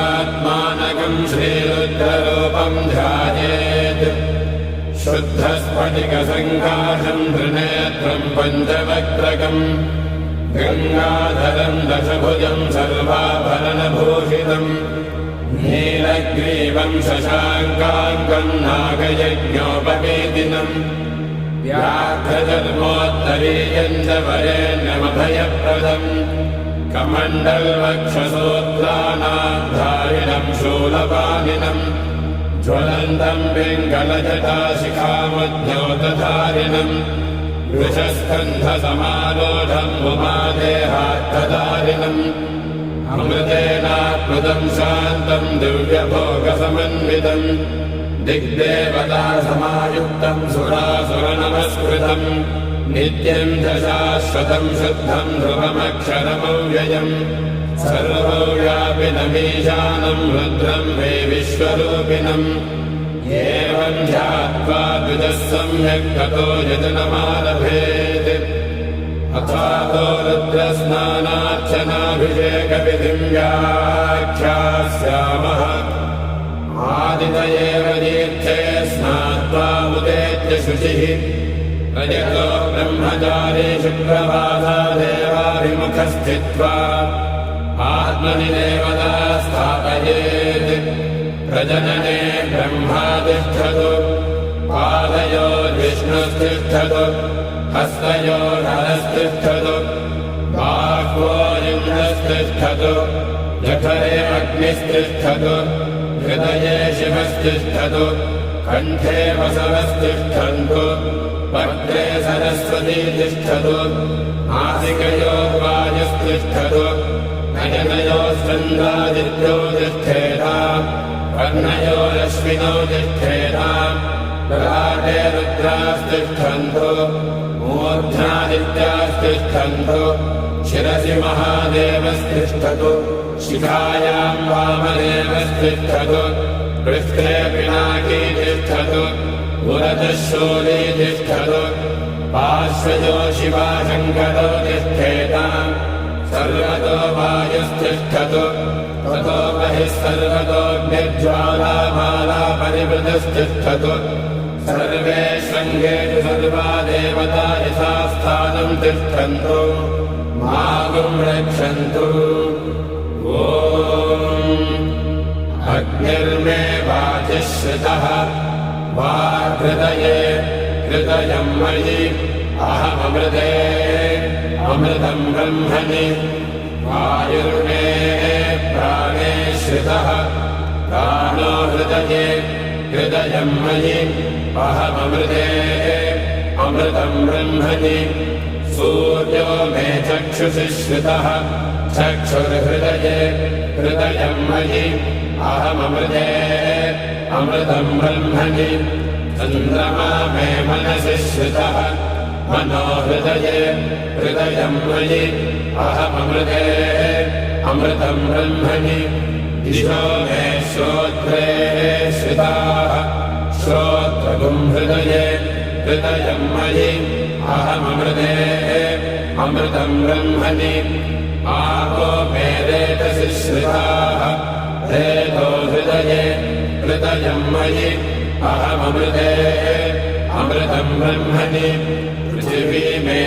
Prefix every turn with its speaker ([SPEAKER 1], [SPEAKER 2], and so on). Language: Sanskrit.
[SPEAKER 1] शुद्धात्मानकम् श्रीरुद्ररूपम् ध्यायेत् शुद्धस्फटिकसङ्काशम् त्रिनेत्रम् पञ्चवक्त्रकम् गङ्गाधरम् दशभुजम् सर्वाभरणभूषितम् नीलग्रीवम् शशाङ्काङ्कम् नागयज्ञोपवेदिनम् व्याघ्रजन्मोत्तरीयम् च वरेण्यमभयप्रदम् कमण्डलवक्षसूत्राणाधारिणम् शूलपाणिनम् ज्वलन्तम् पिङ्गलजटाशिखामद्योतधारिणम् वृषस्कन्धसमारोढम् उमादेहार्थधारिणम् अमृतेनात्मदम् शान्तम् दिव्यभोगसमन्वितम् दिग्देवतासमायुक्तम् सुरासुरनमस्कृतम् नित्यम् च शाश्वतम् शुद्धम् ध्रुवमक्षरमव्ययम् सर्वव्यापिनमीशानम् रुद्रम् वै विश्वरूपिणम् एवम् ध्यात्वा द्विजः सम्यक् ततो यजनमारभेत् अथातो रुद्रस्नानार्चनाभिषेकविधिम् व्याख्यास्यामः आदितयेव तीर्थे स्नात्वा उदेत्य शुचिः रजतो ब्रह्मचारी शुक्रवासा देवाभिमुखस्थित्वा आत्मनि देवता स्थापयेत् प्रजनने ब्रह्मा तिष्ठतु पादयोर्विष्णुस्तिष्ठतु हस्तयोर्हरस्तिष्ठतु बाह्वोरिन्द्रस्तिष्ठतु जठरे अग्निस्तिष्ठतु हृदये शिवस्तिष्ठतु कण्ठे वसवस्तिष्ठन्तु वक्त्रे सरस्वती तिष्ठतु नासिकयोर्वायुस्तिष्ठतु नयनयोस्कन्धादित्यो तिष्ठेताम् कर्णयोरश्विनौ तिष्ठेताम् ललाटे रुद्रास्तिष्ठन्तु मूर्ध्नादित्यास्तिष्ठन्तु शिरसि महादेवस्तिष्ठतु शिखायाम् वामदेवस्तिष्ठतु पृष्ठे पिनाकी तिष्ठतु पुरतः शूली तिष्ठतु पार्श्वयो शिवाशङ्करो तिष्ठेताम् सर्वतो वायुस्तिष्ठतु ततो बहिः सर्वतोऽग्निज्वालामाला परिवृतस्तिष्ठतु सर्वे शृङ्गेषु सर्वा देवता यथास्थानम् तिष्ठन्तु मागुम् रक्षन्तु ॐ अग्निर्मे वाचिश्रितः वाहृदये हृदयम् मयि अहममृते अमृतम् ब्रह्मणि वायुर्मे प्राणे श्रितः प्राणो हृदये हृदयम् मयि अहममृते अमृतम् ब्रह्मणि सूर्यो मे चक्षुषि श्रितः चक्षुर्हृदये हृदयम् मयि अहममृते अमृतम् ब्रह्मणि चन्द्रमा मे मनसि श्रितः मनो हृदये हृदयम् मयि अहममृते अमृतम् ब्रह्मणि दिशो मे श्रोत्रे श्रिताः श्रोत्रगुम् हृदये हृदयम् मयि अहममृते अमृतम् ब्रह्मणि आपो मे रेतसि श्रिताः रेतो हृदये हृदयम् मयि अहममृते अमृतम् ब्रह्मणि पृथिवी मे